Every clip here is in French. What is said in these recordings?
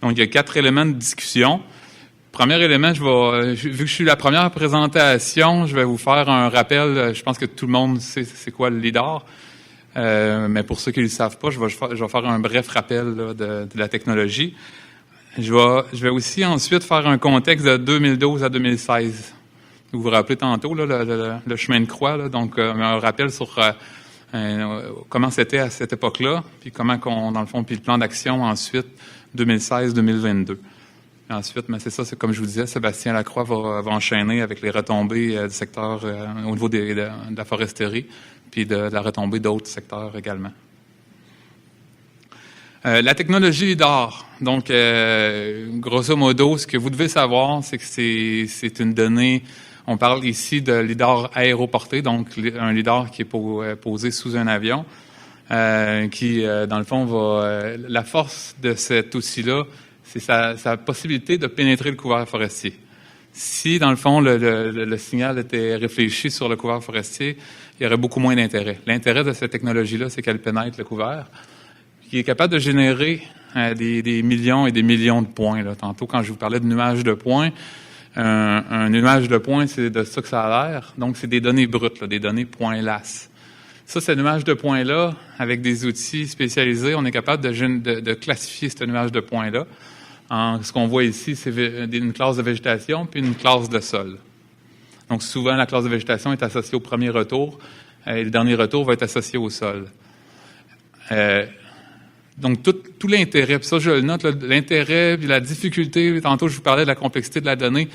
Donc, il y a 4 éléments de discussion. Premier élément, vu que je suis la première présentation, je vais vous faire un rappel. Je pense que tout le monde sait c'est quoi le LIDAR. Mais pour ceux qui ne le savent pas, je vais faire un bref rappel là, de la technologie. Je vais aussi ensuite faire un contexte de 2012 à 2016. Vous vous rappelez tantôt là, le chemin de croix, là, donc un rappel sur comment c'était à cette époque-là, puis comment dans le fond, puis le plan d'action ensuite 2016-2022. Ensuite, mais c'est comme je vous disais, Sébastien Lacroix va enchaîner avec les retombées du secteur au niveau de la foresterie, puis de la retombée d'autres secteurs également. La technologie LIDAR. Donc, grosso modo, ce que vous devez savoir, c'est que c'est une donnée. On parle ici de LIDAR aéroporté, donc un LIDAR qui est posé sous un avion, qui, dans le fond, la force de cet outil-là, c'est sa possibilité de pénétrer le couvert forestier. Si, dans le fond, le signal était réfléchi sur le couvert forestier, il y aurait beaucoup moins d'intérêt. L'intérêt de cette technologie-là, c'est qu'elle pénètre le couvert, qui est capable de générer des millions et des millions de points. Là. Tantôt, quand je vous parlais de nuages de points, un nuage de points, c'est de ça que ça a l'air. Donc, c'est des données brutes, là, des données point LAS. Ça, ce nuage de points-là, avec des outils spécialisés, on est capable de classifier ce nuage de points-là. Ce qu'on voit ici, c'est une classe de végétation puis une classe de sol. Donc, souvent, la classe de végétation est associée au premier retour et le dernier retour va être associé au sol. Donc, tout l'intérêt, puis ça, je le note, l'intérêt puis la difficulté, tantôt, je vous parlais de la complexité de la donnée,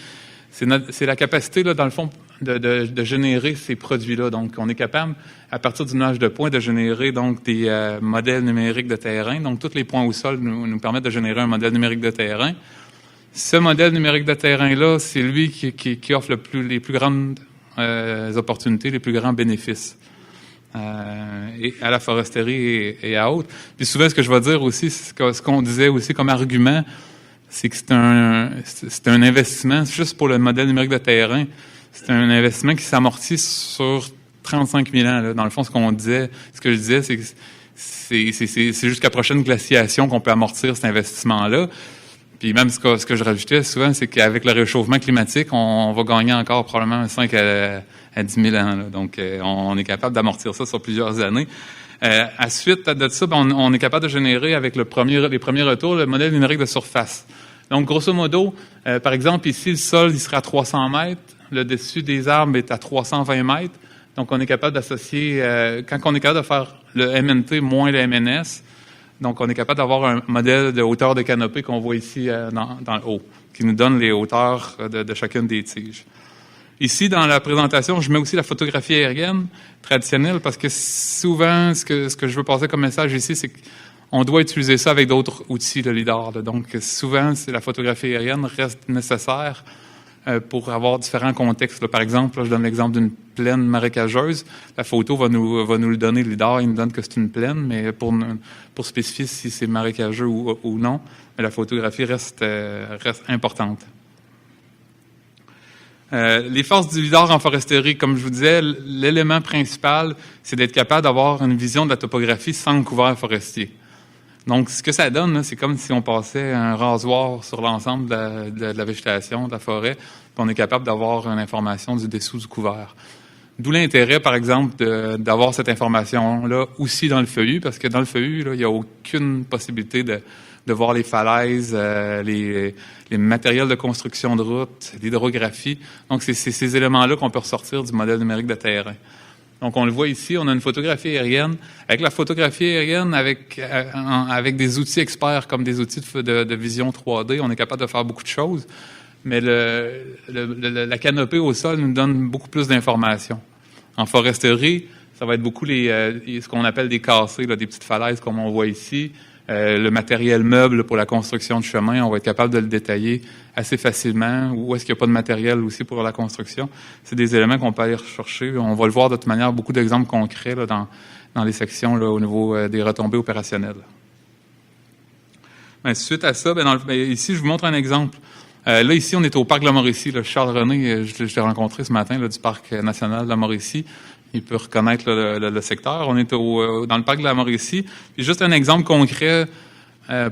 c'est la capacité, là, dans le fond, de générer ces produits-là. Donc, on est capable, à partir du nuage de points, de générer donc des modèles numériques de terrain. Donc, tous les points au sol nous permettent de générer un modèle numérique de terrain. Ce modèle numérique de terrain-là, c'est lui qui offre les plus grandes opportunités, les plus grands bénéfices et à la foresterie et à autres. Puis souvent, ce que je vais dire aussi, ce qu'on disait aussi comme argument, c'est que c'est un investissement, juste pour le modèle numérique de terrain, c'est un investissement qui s'amortit sur 35 000 ans. Là. Dans le fond, ce que je disais, c'est que c'est jusqu'à la prochaine glaciation qu'on peut amortir cet investissement-là. Puis même ce que je rajoutais souvent, c'est qu'avec le réchauffement climatique, on va gagner encore probablement 5 à 10 000 ans. Là. Donc, on est capable d'amortir ça sur plusieurs années. À suite de ça, on est capable de générer avec les premiers retours le modèle numérique de surface. Donc, grosso modo, par exemple, ici, le sol, il sera à 300 mètres. Le dessus des arbres est à 320 mètres. Donc, on est capable d'associer, quand on est capable de faire le MNT moins le MNS, donc on est capable d'avoir un modèle de hauteur de canopée qu'on voit ici dans le haut, qui nous donne les hauteurs de chacune des tiges. Ici, dans la présentation, je mets aussi la photographie aérienne traditionnelle parce que souvent, ce que je veux passer comme message ici, c'est qu'on doit utiliser ça avec d'autres outils de LIDAR. Là. Donc, souvent, la photographie aérienne reste nécessaire pour avoir différents contextes. Là, par exemple, je donne l'exemple d'une plaine marécageuse. La photo va nous le donner, le LIDAR, il nous donne que c'est une plaine, mais pour spécifier si c'est marécageux ou non, mais la photographie reste importante. Les forces du LIDAR en foresterie, comme je vous disais, l'élément principal, c'est d'être capable d'avoir une vision de la topographie sans le couvert forestier. Donc, ce que ça donne, là, c'est comme si on passait un rasoir sur l'ensemble de la végétation, de la forêt, puis on est capable d'avoir une information du dessous du couvert. D'où l'intérêt, par exemple, d'avoir cette information-là aussi dans le feuillu, parce que dans le feuillu, là, il n'y a aucune possibilité de voir les falaises, les matériels de construction de route, l'hydrographie. Donc, c'est ces éléments-là qu'on peut ressortir du modèle numérique de terrain. Donc, on le voit ici, on a une photographie aérienne. Avec la photographie aérienne, avec des outils experts comme des outils de vision 3D, on est capable de faire beaucoup de choses. Mais la canopée au sol nous donne beaucoup plus d'informations. En foresterie, ça va être beaucoup ce qu'on appelle des cassés, là, des petites falaises comme on voit ici. Le matériel meuble pour la construction de chemin, on va être capable de le détailler assez facilement. Où est-ce qu'il n'y a pas de matériel aussi pour la construction? C'est des éléments qu'on peut aller rechercher. On va le voir de toute manière, beaucoup d'exemples concrets là, dans les sections là, au niveau des retombées opérationnelles. Ben, suite à ça, ici, je vous montre un exemple. Là, ici, on est au parc de la Mauricie. Là, Charles René, je l'ai rencontré ce matin là, du parc national de la Mauricie. Il peut reconnaître le secteur. On est dans le parc de la Mauricie. Puis juste un exemple concret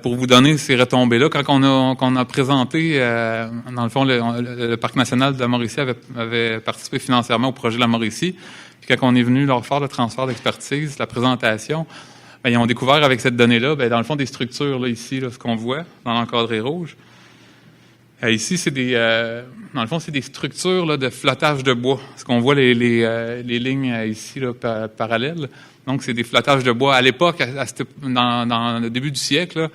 pour vous donner ces retombées-là. Quand on a présenté, dans le fond, le Parc national de la Mauricie avait participé financièrement au projet de la Mauricie. Puis quand on est venu leur faire le transfert d'expertise, la présentation, bien, ils ont découvert avec cette donnée-là, bien, dans le fond, des structures, là, ici, là, ce qu'on voit dans l'encadré rouge. Ici, c'est dans le fond, c'est des structures là, de flottage de bois. Ce qu'on voit les lignes ici là, parallèles. Donc, c'est des flottages de bois. À l'époque, dans le début du siècle,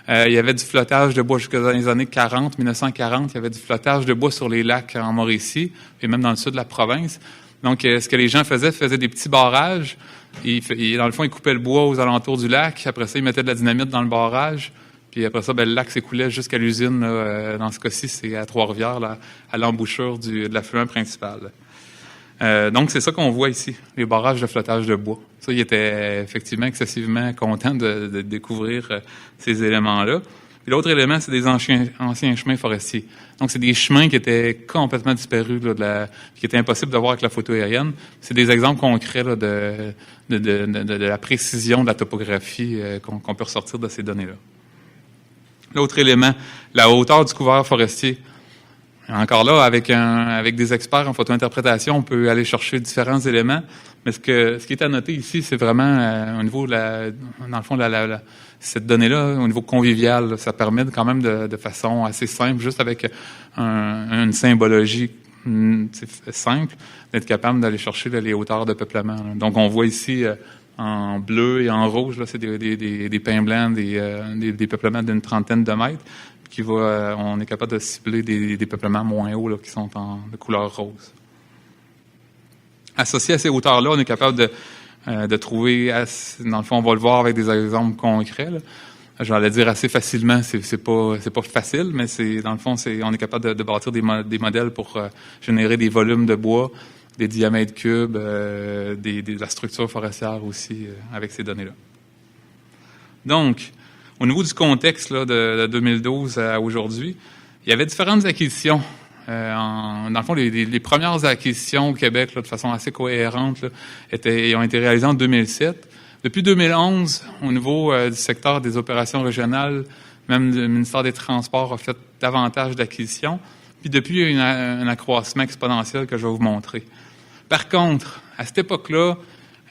là, il y avait du flottage de bois jusqu'à les années 1940. Il y avait du flottage de bois sur les lacs en Mauricie et même dans le sud de la province. Donc, ce que les gens faisaient des petits barrages. Dans le fond, ils coupaient le bois aux alentours du lac. Après ça, ils mettaient de la dynamite dans le barrage. Puis après ça, ben, le lac s'écoulait jusqu'à l'usine. Dans ce cas-ci, c'est à Trois-Rivières, là, à l'embouchure de l'affluent principal. Donc, c'est ça qu'on voit ici, les barrages de flottage de bois. Ça, ils étaient effectivement excessivement contents de découvrir ces éléments-là. Puis l'autre élément, c'est des anciens chemins forestiers. Donc, c'est des chemins qui étaient complètement disparus, là, qui étaient impossibles de voir avec la photo aérienne. C'est des exemples concrets là, de la précision de la topographie qu'on peut ressortir de ces données-là. L'autre élément, la hauteur du couvert forestier. Encore là, avec des experts en photo-interprétation, on peut aller chercher différents éléments. Mais ce qui est à noter ici, c'est vraiment au niveau dans le fond, cette donnée-là, au niveau convivial, là, ça permet quand même de façon assez simple, juste avec une symbologie simple, d'être capable d'aller chercher là, les hauteurs de peuplement. Là. Donc, on voit ici en bleu et en rouge, là, c'est des pins blancs, des peuplements d'une trentaine de mètres. On est capable de cibler des peuplements moins hauts là, qui sont de couleur rose. Associé à ces hauteurs-là, on est capable de trouver, dans le fond, on va le voir avec des exemples concrets. Là. J'allais dire assez facilement, c'est pas facile, mais dans le fond, on est capable de bâtir des modèles pour générer des volumes de bois, des diamètres cubes, de la structure forestière aussi avec ces données-là. Donc, au niveau du contexte là, de 2012 à aujourd'hui, il y avait différentes acquisitions. Dans le fond, les premières acquisitions au Québec, là, de façon assez cohérente, là, ont été réalisées en 2007. Depuis 2011, au niveau du secteur des opérations régionales, même le ministère des Transports a fait davantage d'acquisitions. Puis depuis, il y a un accroissement exponentiel que je vais vous montrer. Par contre, à cette époque-là,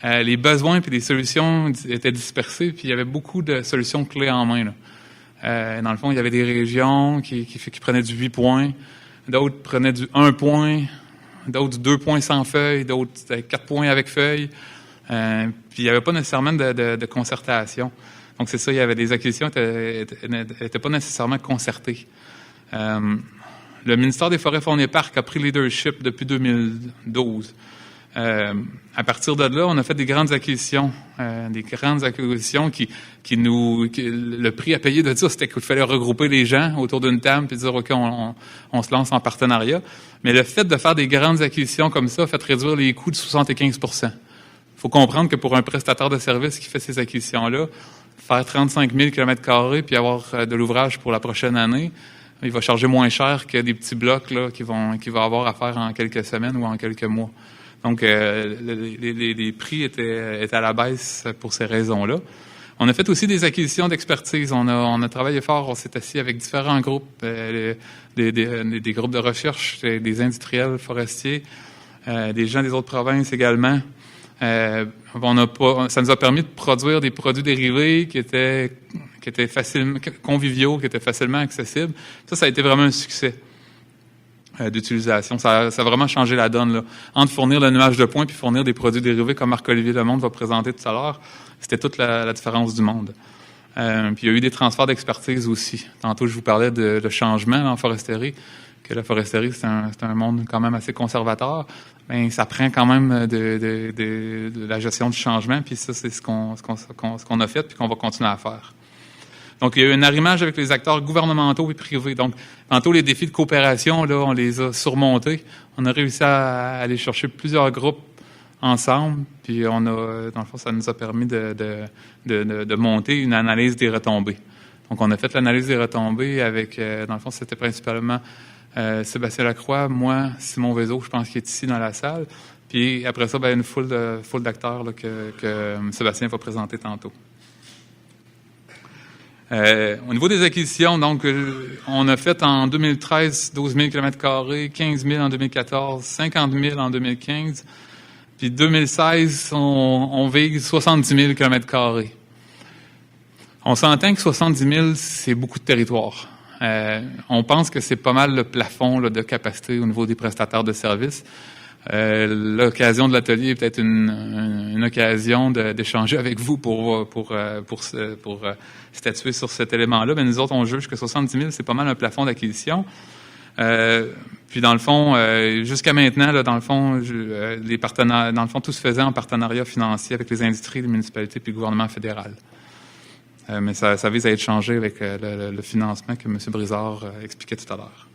les besoins et les solutions étaient dispersés, puis il y avait beaucoup de solutions clés en main. Là. Dans le fond, il y avait des régions qui prenaient du 8 points, d'autres prenaient du 1 point, d'autres du 2 points sans feuilles, d'autres 4 points avec feuilles. Puis il n'y avait pas nécessairement de concertation. Donc c'est ça, il y avait des acquisitions qui n'étaient pas nécessairement concertées. Le ministère des Forêts, Faune et Parcs a pris leadership depuis 2012. À partir de là, on a fait des grandes acquisitions qui le prix à payer de ça, c'était qu'il fallait regrouper les gens autour d'une table et dire, OK, on se lance en partenariat. Mais le fait de faire des grandes acquisitions comme ça a fait réduire les coûts de 75 %. Il faut comprendre que pour un prestataire de service qui fait ces acquisitions-là, faire 35 000 km² puis avoir de l'ouvrage pour la prochaine année, il va charger moins cher que des petits blocs là, qu'il va avoir à faire en quelques semaines ou en quelques mois. Donc, les prix étaient à la baisse pour ces raisons-là. On a fait aussi des acquisitions d'expertise. On a travaillé fort. On s'est assis avec différents groupes, des groupes de recherche, des industriels forestiers, des gens des autres provinces également. Ça nous a permis de produire des produits dérivés qui étaient facilement conviviaux, qui étaient facilement accessibles. Ça a été vraiment un succès d'utilisation. Ça a vraiment changé la donne. Là. Entre fournir le nuage de points puis fournir des produits dérivés comme Marc-Olivier Lemonde va présenter tout à l'heure, c'était toute la différence du monde. Puis il y a eu des transferts d'expertise aussi. Tantôt, je vous parlais de changement en foresterie, que la foresterie, c'est un monde quand même assez conservateur. Ben, ça prend quand même de la gestion du changement, puis ça, c'est ce qu'on a fait puis qu'on va continuer à faire. Donc, il y a eu un arrimage avec les acteurs gouvernementaux et privés. Donc, tantôt, les défis de coopération, là, on les a surmontés. On a réussi à aller chercher plusieurs groupes ensemble, puis dans le fond, ça nous a permis de monter une analyse des retombées. Donc, on a fait l'analyse des retombées avec, dans le fond, c'était principalement Sébastien Lacroix, moi, Simon Vézo, je pense qu'il est ici dans la salle. Puis après ça, ben, une foule d'acteurs là, que Sébastien va présenter tantôt. Au niveau des acquisitions, donc, on a fait en 2013 12 000 km², 15 000 en 2014, 50 000 en 2015, puis 2016, on vise 70 000 km². On s'entend que 70 000, c'est beaucoup de territoire. On pense que c'est pas mal le plafond là, de capacité au niveau des prestataires de services. L'occasion de l'atelier est peut-être une occasion d'échanger avec vous pour statuer sur cet élément-là. Mais nous autres, on juge que 70 000, c'est pas mal un plafond d'acquisition. Puis dans le fond, jusqu'à maintenant, là, dans le fond, les partenaires, dans le fond, tout se faisait en partenariat financier avec les industries, les municipalités puis le gouvernement fédéral. Mais ça vise à être changé avec le financement que M. Brizard expliquait tout à l'heure.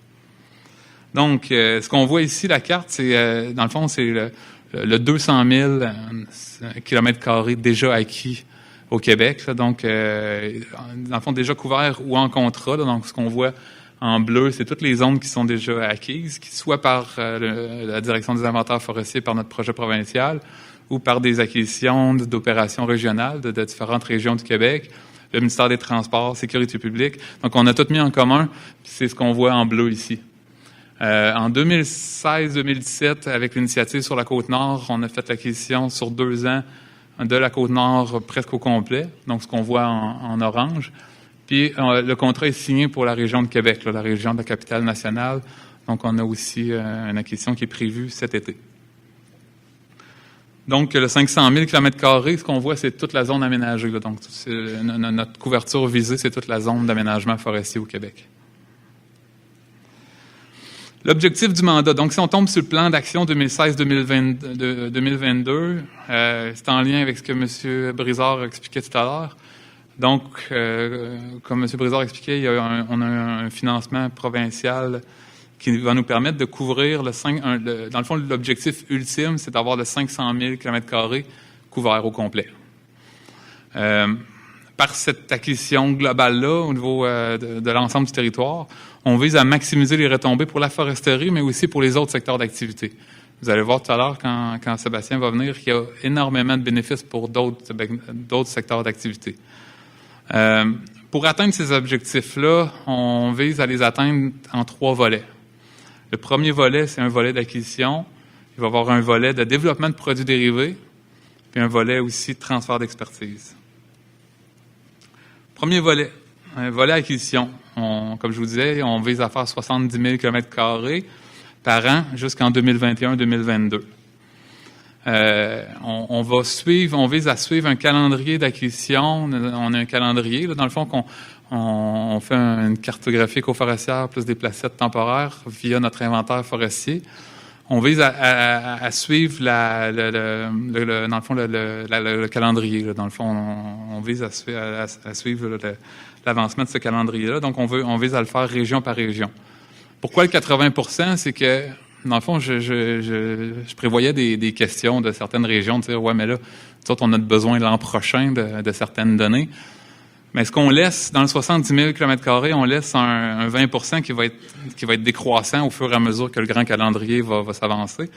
Donc, ce qu'on voit ici, la carte, c'est dans le fond, c'est le 200 000 km² déjà acquis au Québec. Là, donc, dans le fond, déjà couverts ou en contrat. Là, donc, ce qu'on voit en bleu, c'est toutes les zones qui sont déjà acquises, soit par la Direction des inventaires forestiers, par notre projet provincial, ou par des acquisitions d'opérations régionales de différentes régions du Québec, le ministère des Transports, Sécurité publique. Donc, on a tout mis en commun, puis c'est ce qu'on voit en bleu ici. En 2016-2017, avec l'initiative sur la Côte-Nord, on a fait l'acquisition sur 2 ans de la Côte-Nord presque au complet, donc ce qu'on voit en orange. Puis le contrat est signé pour la région de Québec, là, la région de la capitale nationale. Donc on a aussi une acquisition qui est prévue cet été. Donc le 500 000 km², ce qu'on voit, c'est toute la zone aménagée. Là. Donc notre couverture visée, c'est toute la zone d'aménagement forestier au Québec. L'objectif du mandat, donc si on tombe sur le plan d'action 2016-2022, c'est en lien avec ce que M. Brizard expliquait tout à l'heure. Donc, comme M. Brizard expliquait, on a un financement provincial qui va nous permettre de couvrir dans le fond, l'objectif ultime, c'est d'avoir le 500 000 km² couvert au complet. Par cette acquisition globale-là, au niveau de l'ensemble du territoire, on vise à maximiser les retombées pour la foresterie, mais aussi pour les autres secteurs d'activité. Vous allez voir tout à l'heure, quand Sébastien va venir, qu'il y a énormément de bénéfices pour d'autres secteurs d'activité. Pour atteindre ces objectifs-là, on vise à les atteindre en 3 volets. Le premier volet, c'est un volet d'acquisition. Il va y avoir un volet de développement de produits dérivés, puis un volet aussi de transfert d'expertise. Premier volet, un volet acquisition. Comme je vous disais, on vise à faire 70 000 km² par an jusqu'en 2021-2022. On vise à suivre un calendrier d'acquisition. On a un calendrier, là, dans le fond, on fait une cartographie écoforestière plus des placettes temporaires via notre inventaire forestier. On vise à suivre dans le fond, le calendrier. Là. Dans le fond, on vise à suivre l'avancement de ce calendrier-là. Donc, on vise à le faire région par région. Pourquoi le 80%? C'est que, dans le fond, je prévoyais des questions de certaines régions, de dire, ouais, mais là, nous autres, on a besoin l'an prochain de certaines données. Mais ce qu'on laisse, dans le 70 000 km², on laisse un 20% qui va être décroissant au fur et à mesure que le grand calendrier va s'avancer.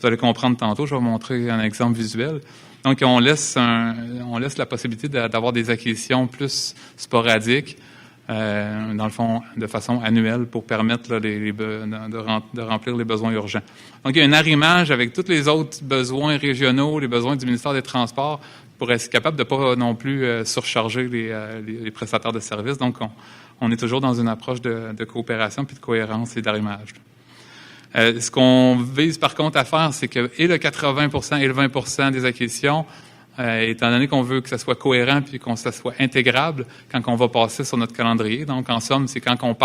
Vous allez comprendre tantôt, je vais vous montrer un exemple visuel. Donc, on laisse la possibilité d'avoir des acquisitions plus sporadiques, dans le fond, de façon annuelle pour permettre là, de remplir les besoins urgents. Donc, il y a un arrimage avec tous les autres besoins régionaux, les besoins du ministère des Transports, pour être capable de ne pas non plus surcharger les prestataires de services. Donc, on est toujours dans une approche de coopération puis de cohérence et d'arrimage. Ce qu'on vise par contre à faire, c'est que et le 80% et le 20% des acquisitions, étant donné qu'on veut que ça soit cohérent puis que ça soit intégrable quand on va passer sur notre calendrier. Donc, en somme, c'est quand on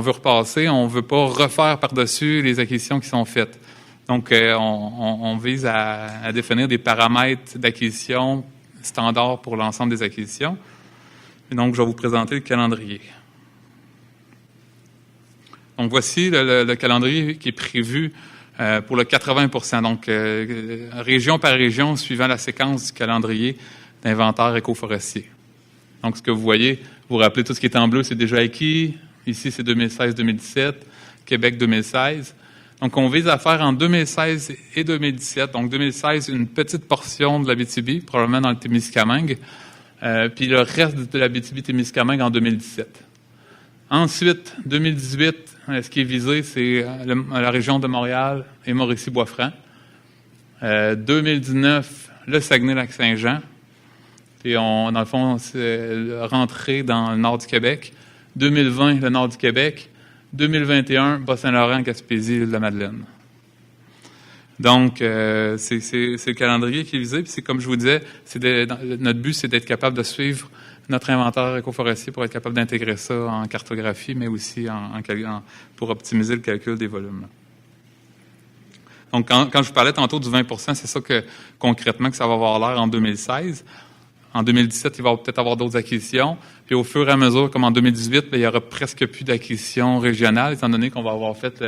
veut repasser, on ne veut pas refaire par-dessus les acquisitions qui sont faites. Donc, on vise à définir des paramètres d'acquisition standards pour l'ensemble des acquisitions. Et donc, je vais vous présenter le calendrier. Donc, voici le calendrier qui est prévu pour le 80%. Donc, région par région, suivant la séquence du calendrier d'inventaire écoforestier. Donc, ce que vous voyez, vous rappelez tout ce qui est en bleu, c'est déjà acquis. Ici, c'est 2016-2017. Québec, 2016. Donc, on vise à faire en 2016 et 2017. Donc, 2016, une petite portion de l'Abitibi, probablement dans le Témiscamingue. puis le reste de l'Abitibi-Témiscamingue en 2017. Ensuite, 2018, ce qui est visé, c'est la région de Montréal et Mauricie-Bois-Franc. 2019, le Saguenay-Lac-Saint-Jean. Puis dans le fond, c'est rentré dans le nord du Québec. 2020, le nord du Québec. 2021, Bas-Saint-Laurent, Gaspésie, l'île de la Madeleine. Donc, c'est le calendrier qui est visé. Puis c'est comme je vous disais, notre but, c'est d'être capable de suivre notre inventaire écoforestier pour être capable d'intégrer ça en cartographie, mais aussi pour optimiser le calcul des volumes. Donc, quand je vous parlais tantôt du 20 %, c'est ça que concrètement que ça va avoir l'air en 2016. En 2017, il va peut-être avoir d'autres acquisitions. Puis au fur et à mesure, comme en 2018, il y aura presque plus d'acquisitions régionales, étant donné qu'on va avoir fait,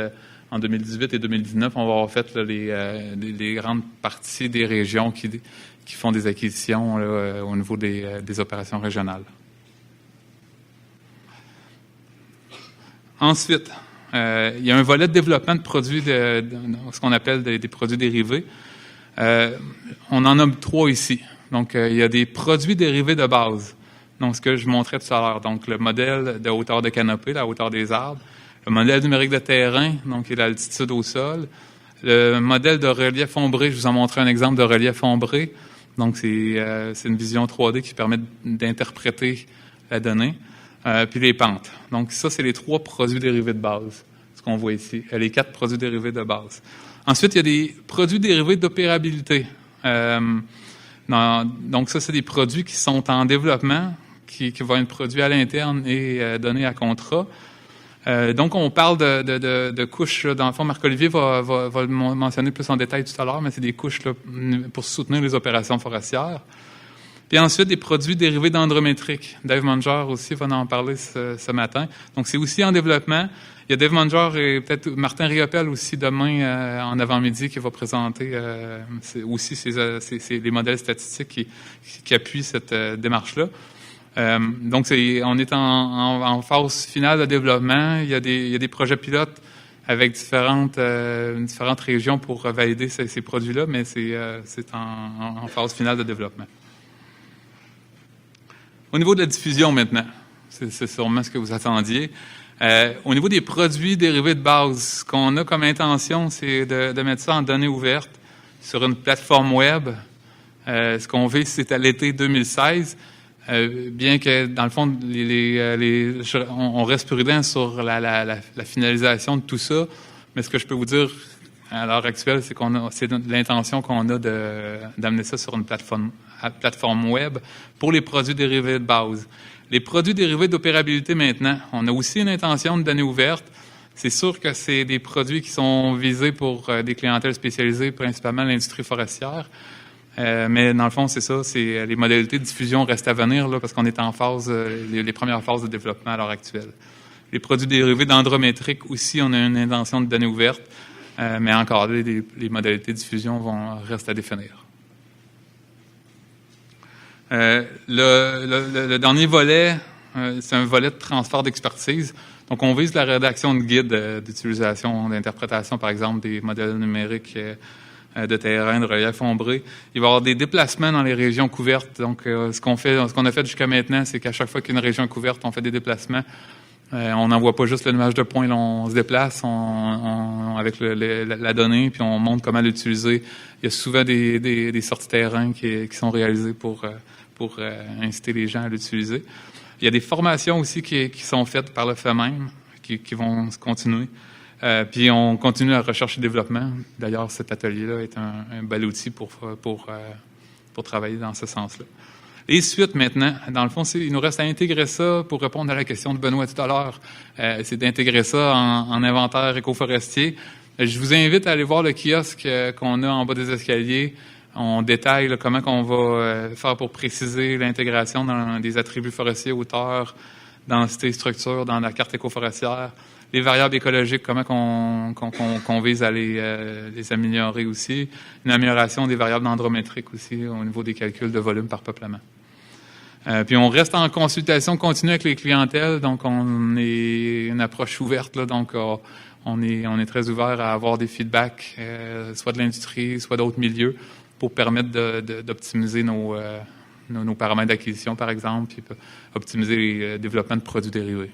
en 2018 et 2019, on va avoir fait les grandes parties des régions qui font des acquisitions là, au niveau des opérations régionales. Ensuite, il y a un volet de développement de produits, ce qu'on appelle des produits dérivés. On en a 3 ici. Donc, il y a des produits dérivés de base. Donc, ce que je montrais tout à l'heure. Donc, le modèle de hauteur de canopée, la hauteur des arbres. Le modèle numérique de terrain, donc, qui est l'altitude au sol. Le modèle de relief ombré, je vous en montrais un exemple de relief ombré. Donc, c'est une vision 3D qui permet d'interpréter la donnée. Puis les pentes. Donc, ça, c'est les 3 produits dérivés de base, ce qu'on voit ici. Les 4 produits dérivés de base. Ensuite, il y a des produits dérivés d'opérabilité. Donc, ça, c'est des produits qui sont en développement, qui vont être produits à l'interne et donnés à contrat. Donc, on parle de couches. Dans le fond, Marc-Olivier va le mentionner plus en détail tout à l'heure, mais c'est des couches là, pour soutenir les opérations forestières. Puis ensuite, des produits dérivés dendrométriques. Dave Munger aussi va en parler ce matin. Donc, c'est aussi en développement. Il y a Dave Munger et peut-être Martin Riopel aussi demain en avant-midi qui va présenter aussi les modèles statistiques qui appuient cette démarche-là. Donc, on est en phase finale de développement. Il y a des projets pilotes avec différentes régions pour valider ces produits-là, mais c'est en phase finale de développement. Au niveau de la diffusion maintenant, c'est sûrement ce que vous attendiez. Au niveau des produits dérivés de base, ce qu'on a comme intention, c'est de mettre ça en données ouvertes sur une plateforme web. Ce qu'on veut, c'est à l'été 2016. Bien que, dans le fond, on reste prudent sur la finalisation de tout ça, mais ce que je peux vous dire à l'heure actuelle, c'est l'intention qu'on a d'amener ça sur une plateforme web pour les produits dérivés de base. Les produits dérivés d'opérabilité maintenant, on a aussi une intention de données ouvertes. C'est sûr que c'est des produits qui sont visés pour des clientèles spécialisées, principalement l'industrie forestière. Mais dans le fond, c'est ça, les modalités de diffusion restent à venir là, parce qu'on est en phase, les premières phases de développement à l'heure actuelle. Les produits dérivés dendrométriques aussi, on a une intention de données ouvertes, mais encore les modalités de diffusion restent à définir. Le dernier volet, c'est un volet de transfert d'expertise. Donc, on vise la rédaction de guides d'utilisation, d'interprétation, par exemple, des modèles numériques de terrain, de relief ombré. Il va y avoir des déplacements dans les régions couvertes. Donc, ce qu'on a fait jusqu'à maintenant, c'est qu'à chaque fois qu'une région est couverte, on fait des déplacements. On n'envoie pas juste le nuage de points, là, on se déplace avec la donnée, puis on montre comment l'utiliser. Il y a souvent des sorties terrain qui sont réalisées pour inciter les gens à l'utiliser. Il y a des formations aussi qui sont faites par le fait même, qui vont se continuer. Puis on continue la recherche et développement. D'ailleurs, cet atelier-là est un bel outil pour travailler dans ce sens-là. Les suites maintenant, dans le fond, il nous reste à intégrer ça pour répondre à la question de Benoît tout à l'heure. C'est d'intégrer ça en inventaire écoforestier. Je vous invite à aller voir le kiosque qu'on a en bas des escaliers. On détaille là, comment on va faire pour préciser l'intégration dans des attributs forestiers, hauteur, densité, structure, dans la carte écoforestière. Les variables écologiques, comment qu'on vise à les améliorer aussi. Une amélioration des variables dendrométriques aussi au niveau des calculs de volume par peuplement. Puis on reste en consultation continue avec les clientèles, donc on est une approche ouverte, là, donc on est très ouvert à avoir des feedbacks, soit de l'industrie, soit d'autres milieux, pour permettre d'optimiser nos paramètres d'acquisition, par exemple, puis optimiser les développements de produits dérivés.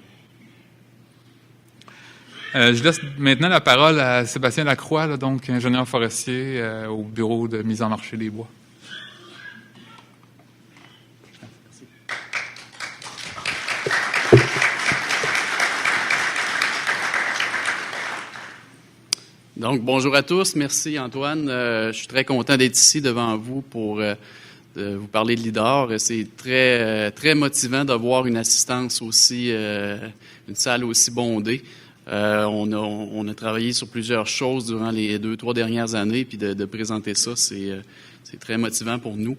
Je laisse maintenant la parole à Sébastien Lacroix, là, donc ingénieur forestier au bureau de mise en marché des bois. Donc, bonjour à tous. Merci, Antoine. Je suis très content d'être ici devant vous pour de vous parler de Lidar. C'est très motivant de voir une assistance aussi, une salle aussi bondée. On a travaillé sur plusieurs choses durant les 2-3 dernières années, puis de présenter ça, c'est très motivant pour nous.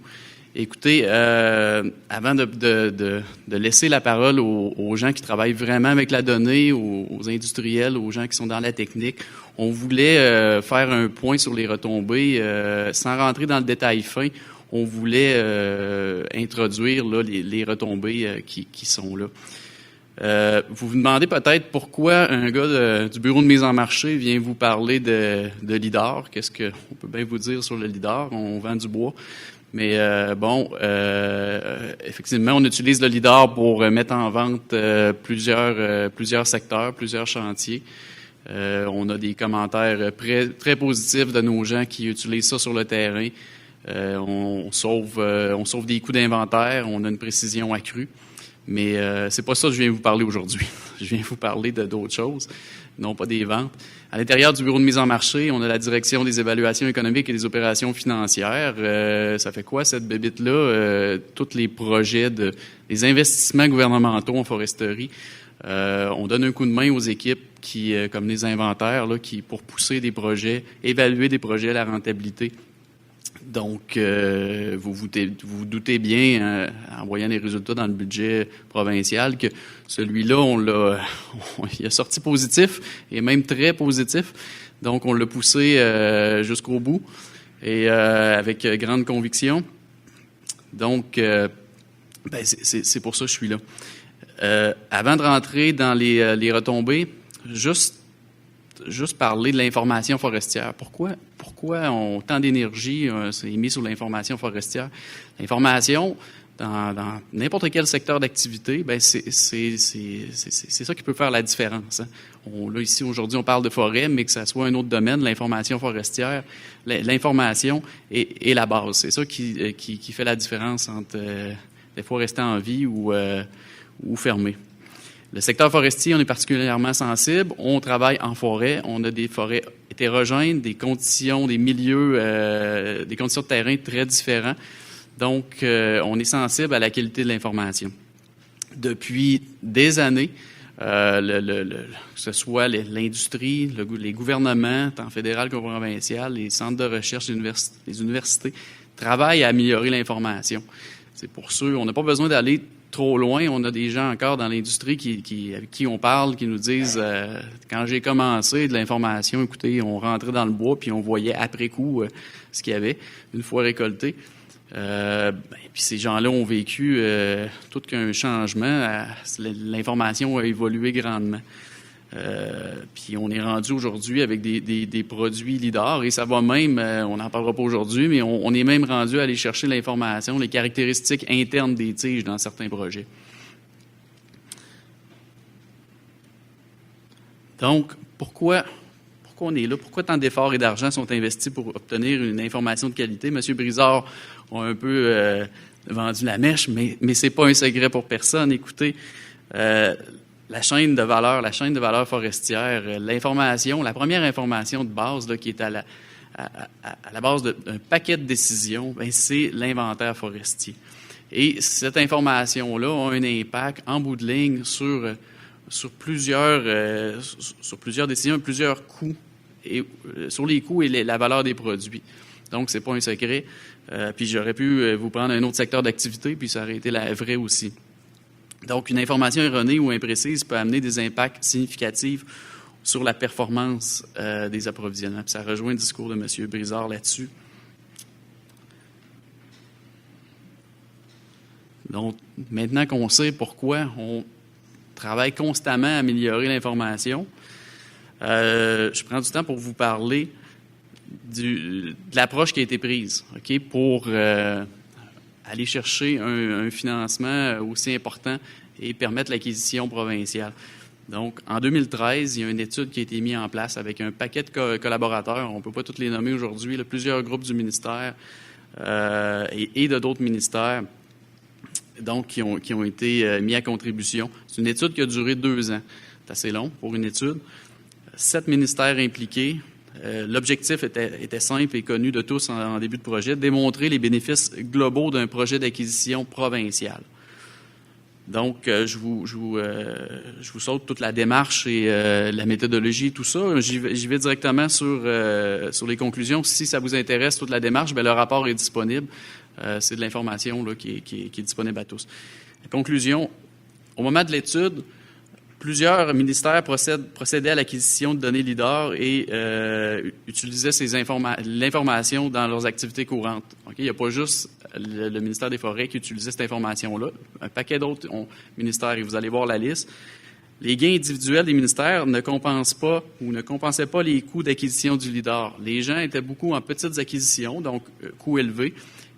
Écoutez, avant de laisser la parole aux gens qui travaillent vraiment avec la donnée, aux industriels, aux gens qui sont dans la technique, on voulait faire un point sur les retombées, sans rentrer dans le détail fin. On voulait introduire là, les retombées qui sont là. Vous vous demandez peut-être pourquoi un gars du bureau de mise en marché vient vous parler de Lidar. Qu'est-ce qu'on peut bien vous dire sur le Lidar? On vend du bois. Mais effectivement, on utilise le Lidar pour mettre en vente plusieurs secteurs, plusieurs chantiers. On a des commentaires très positifs de nos gens qui utilisent ça sur le terrain. On sauve des coûts d'inventaire, on a une précision accrue. Mais c'est pas ça que je viens vous parler aujourd'hui. Je viens vous parler d'autres choses, non pas des ventes. À l'intérieur du bureau de mise en marché, on a la direction des évaluations économiques et des opérations financières. Ça fait quoi cette bébite-là? Tous les projets les investissements gouvernementaux en foresterie. On donne un coup de main aux équipes qui, comme les inventaires, là, qui pour pousser des projets, évaluer des projets à la rentabilité. Donc, vous vous doutez bien, en voyant les résultats dans le budget provincial, que celui-là, il a sorti positif, et même très positif. Donc, on l'a poussé jusqu'au bout, et avec grande conviction. Donc, c'est pour ça que je suis là. Avant de rentrer dans les retombées, juste parler de l'information forestière. Pourquoi tant d'énergie s'est mis sur l'information forestière? L'information, dans n'importe quel secteur d'activité, c'est ça qui peut faire la différence. Hein. Là, ici, aujourd'hui, on parle de forêt, mais que ça soit un autre domaine, l'information forestière, l'information est la base. C'est ça qui fait la différence entre des fois rester en vie ou fermer. Le secteur forestier, on est particulièrement sensible. On travaille en forêt. On a des forêts hétérogènes, des conditions, des milieux, des conditions de terrain très différents. Donc, on est sensible à la qualité de l'information. Depuis des années, que ce soit l'industrie, les gouvernements, tant fédéral que provincial, les centres de recherche, les universités, travaillent à améliorer l'information. C'est pour ceux, on n'a pas besoin d'aller trop loin. On a des gens encore dans l'industrie avec qui on parle, qui nous disent quand j'ai commencé de l'information, écoutez, on rentrait dans le bois puis on voyait après coup ce qu'il y avait une fois récolté. Puis ces gens-là ont vécu tout qu'un changement. L'information a évolué grandement. Puis on est rendu aujourd'hui avec des produits Lidar et ça va même, on n'en parlera pas aujourd'hui, mais on est même rendu à aller chercher l'information, les caractéristiques internes des tiges dans certains projets. Donc, pourquoi on est là? Pourquoi tant d'efforts et d'argent sont investis pour obtenir une information de qualité? M. Brizard a un peu vendu la mèche, mais c'est pas un secret pour personne. Écoutez, la chaîne de valeur forestière, l'information, la première information de base là, qui est à la base d'un paquet de décisions, c'est l'inventaire forestier. Et cette information-là a un impact en bout de ligne sur plusieurs décisions, plusieurs coûts, et sur les coûts et la valeur des produits. Donc, c'est pas un secret. Puis j'aurais pu vous prendre un autre secteur d'activité, puis ça aurait été vrai aussi. Donc, une information erronée ou imprécise peut amener des impacts significatifs sur la performance des approvisionnements. Puis ça rejoint le discours de M. Brizard là-dessus. Donc, maintenant qu'on sait pourquoi on travaille constamment à améliorer l'information, je prends du temps pour vous parler de l'approche qui a été prise, OK, pour aller chercher un financement aussi important et permettre l'acquisition provinciale. Donc, en 2013, il y a une étude qui a été mise en place avec un paquet de collaborateurs. On ne peut pas tous les nommer aujourd'hui, plusieurs groupes du ministère et de d'autres ministères, donc qui ont été mis à contribution. C'est une étude qui a duré 2 ans. C'est assez long pour une étude. 7 ministères impliqués. L'objectif était simple et connu de tous en début de projet, démontrer les bénéfices globaux d'un projet d'acquisition provinciale. Donc, je vous saute toute la démarche et la méthodologie, tout ça. J'y vais directement sur les conclusions. Si ça vous intéresse, toute la démarche, bien, le rapport est disponible. C'est de l'information là, qui est disponible à tous. La conclusion, au moment de l'étude, plusieurs ministères procédaient à l'acquisition de données LIDAR et utilisaient l'information dans leurs activités courantes. Okay? Il n'y a pas juste le ministère des Forêts qui utilisait cette information-là. Un paquet d'autres ministères, et vous allez voir la liste. Les gains individuels des ministères ne compensent pas ou ne compensaient pas les coûts d'acquisition du LIDAR. Les gens étaient beaucoup en petites acquisitions, donc coûts élevés,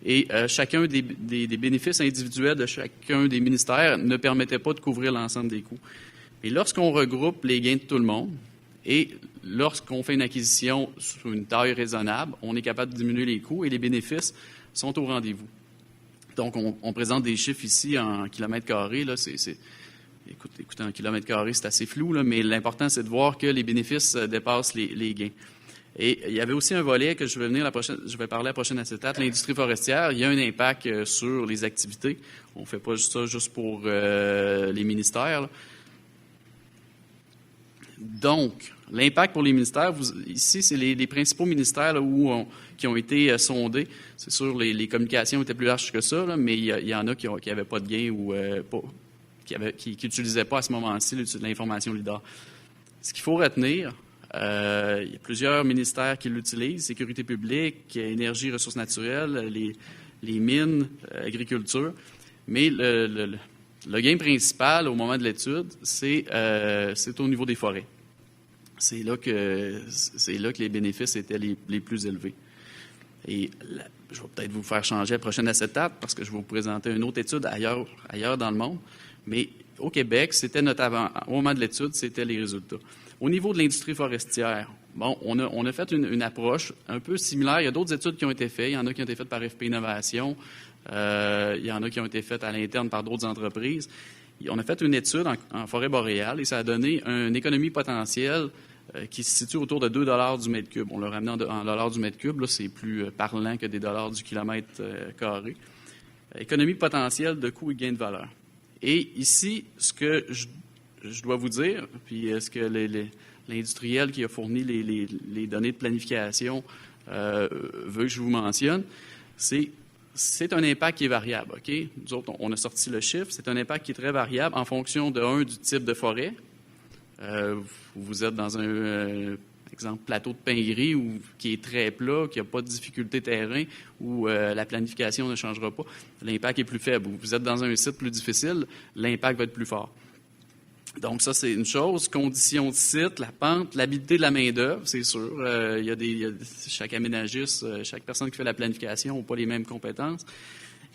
et chacun des bénéfices individuels de chacun des ministères ne permettait pas de couvrir l'ensemble des coûts. Et lorsqu'on regroupe les gains de tout le monde et lorsqu'on fait une acquisition sur une taille raisonnable, on est capable de diminuer les coûts et les bénéfices sont au rendez-vous. Donc, on présente des chiffres ici en kilomètres carrés. Là, écoutez, en kilomètres carrés, c'est assez flou, là, mais l'important, c'est de voir que les bénéfices dépassent les gains. Et il y avait aussi un volet que je vais parler à la prochaine acétate, l'industrie forestière. Il y a un impact sur les activités. On ne fait pas ça juste pour les ministères, là. Donc, l'impact pour les ministères, ici, c'est les principaux ministères là, qui ont été sondés. C'est sûr, les communications étaient plus larges que ça, là, mais il y en a qui n'avaient pas de gain ou qui n'utilisaient pas à ce moment-ci l'information LIDAR. Ce qu'il faut retenir, il y a plusieurs ministères qui l'utilisent, sécurité publique, énergie, ressources naturelles, les mines, agriculture, mais le gain principal au moment de l'étude, c'est au niveau des forêts. C'est là que les bénéfices étaient les plus élevés. Et je vais peut-être vous faire changer à la prochaine acétate parce que je vais vous présenter une autre étude ailleurs dans le monde. Mais au Québec, c'était au moment de l'étude, c'était les résultats. Au niveau de l'industrie forestière, bon, on a fait une approche un peu similaire. Il y a d'autres études qui ont été faites. Il y en a qui ont été faites par FP Innovation. Il y en a qui ont été faites à l'interne par d'autres entreprises. On a fait une étude en forêt boréale et ça a donné une économie potentielle qui se situe autour de 2 $ du mètre cube. On l'a ramené en dollars du mètre cube. Là, c'est plus parlant que des dollars du kilomètre carré. Économie potentielle de coût et gain de valeur. Et ici, ce que je dois vous dire, puis ce que l'industriel qui a fourni les données de planification veut que je vous mentionne, c'est un impact qui est variable. Okay? Nous autres, on a sorti le chiffre. C'est un impact qui est très variable en fonction du type de forêt. Vous êtes dans un exemple plateau de pin gris qui est très plat, qui n'a pas de difficulté terrain, où la planification ne changera pas. L'impact est plus faible. Vous êtes dans un site plus difficile, l'impact va être plus fort. Donc ça, c'est une chose. Conditions de site, la pente, l'habileté de la main-d'œuvre, c'est sûr. Chaque aménagiste, chaque personne qui fait la planification n'a pas les mêmes compétences.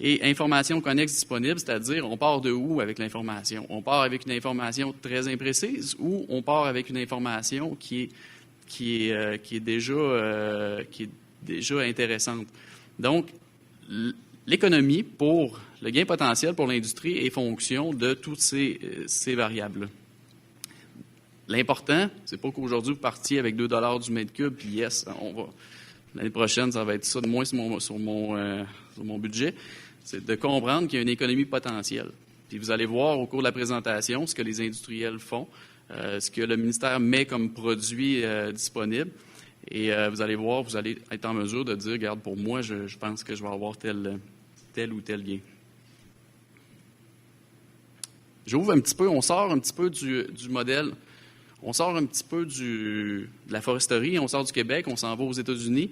Et information connexe disponible, c'est-à-dire on part de où avec l'information? On part avec une information très imprécise ou on part avec une information qui est déjà intéressante. Donc, l'économie pour le gain potentiel pour l'industrie est fonction de toutes ces variables-là. L'important, c'est pas qu'aujourd'hui vous partiez avec 2 $ du mètre cube, puis yes, l'année prochaine, ça va être ça de moins sur mon budget. C'est de comprendre qu'il y a une économie potentielle. Puis vous allez voir au cours de la présentation ce que les industriels font, ce que le ministère met comme produit disponible. Et vous allez voir, vous allez être en mesure de dire, regarde, pour moi, je pense que je vais avoir tel ou tel gain. J'ouvre un petit peu, on sort un petit peu du modèle, on sort un petit peu de la foresterie, on sort du Québec, on s'en va aux États-Unis.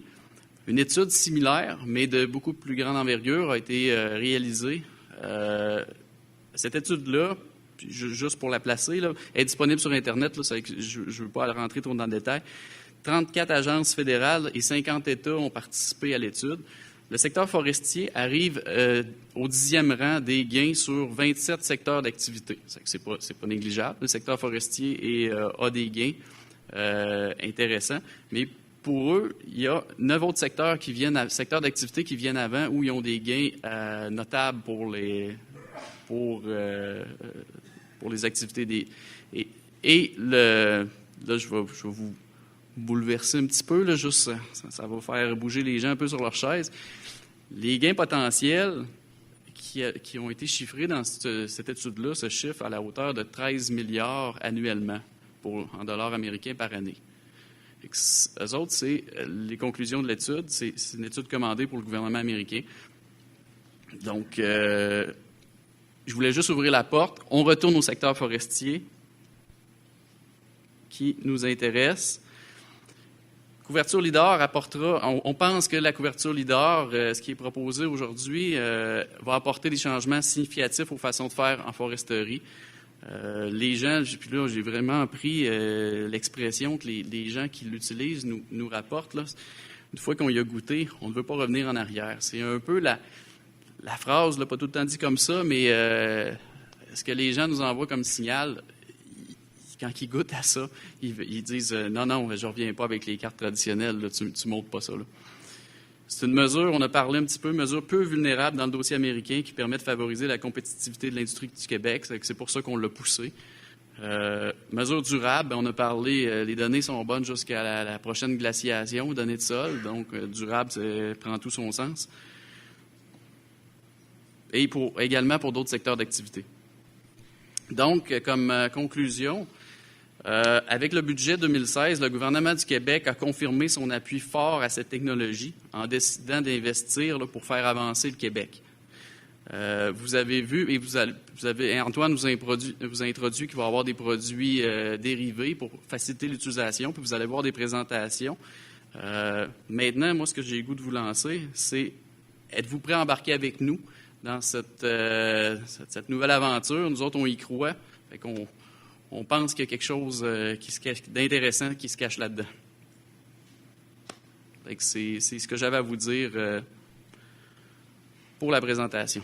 Une étude similaire, mais de beaucoup plus grande envergure, a été réalisée. Cette étude-là, juste pour la placer, là, est disponible sur Internet. Là, je ne veux pas rentrer trop dans le détail. 34 agences fédérales et 50 États ont participé à l'étude. Le secteur forestier arrive au 10e rang des gains sur 27 secteurs d'activité. C'est pas négligeable. Le secteur forestier a des gains intéressants, mais pour eux, il y a 9 autres secteurs d'activité qui viennent avant où ils ont des gains notables pour les activités là, je vais vous bouleverser un petit peu, là, juste ça va faire bouger les gens un peu sur leur chaise. Les gains potentiels qui ont été chiffrés dans cette étude-là se chiffrent à la hauteur de 13 milliards annuellement en dollars américains par année. Eux autres, c'est les conclusions de l'étude. C'est une étude commandée pour le gouvernement américain. Donc, je voulais juste ouvrir la porte. On retourne au secteur forestier qui nous intéresse. Couverture LIDAR apportera, on pense que la couverture LIDAR, ce qui est proposé aujourd'hui, va apporter des changements significatifs aux façons de faire en foresterie. Les gens, puis là, j'ai vraiment appris l'expression que les gens qui l'utilisent nous rapportent. Là, une fois qu'on y a goûté, on ne veut pas revenir en arrière. C'est un peu la phrase, là, pas tout le temps dit comme ça, mais ce que les gens nous envoient comme signal, quand ils goûtent à ça, ils disent non, je ne reviens pas avec les cartes traditionnelles, là, tu ne montres pas ça. Là. C'est une mesure, on a parlé un petit peu, mesure peu vulnérable dans le dossier américain qui permet de favoriser la compétitivité de l'industrie du Québec. C'est pour ça qu'on l'a poussé. Mesure durable, on a parlé, les données sont bonnes jusqu'à la prochaine glaciation, données de sol, donc durable, ça prend tout son sens. Et également pour d'autres secteurs d'activité. Donc, comme conclusion, avec le budget 2016, le gouvernement du Québec a confirmé son appui fort à cette technologie en décidant d'investir pour faire avancer le Québec. Vous avez vu, et Antoine vous a introduit qu'il va y avoir des produits dérivés pour faciliter l'utilisation, puis vous allez voir des présentations. Maintenant, moi, ce que j'ai le goût de vous lancer, c'est êtes-vous prêts à embarquer avec nous dans cette nouvelle aventure? Nous autres, on y croit. Fait qu'on on pense qu'il y a quelque chose d'intéressant qui se cache là-dedans. C'est ce que j'avais à vous dire pour la présentation.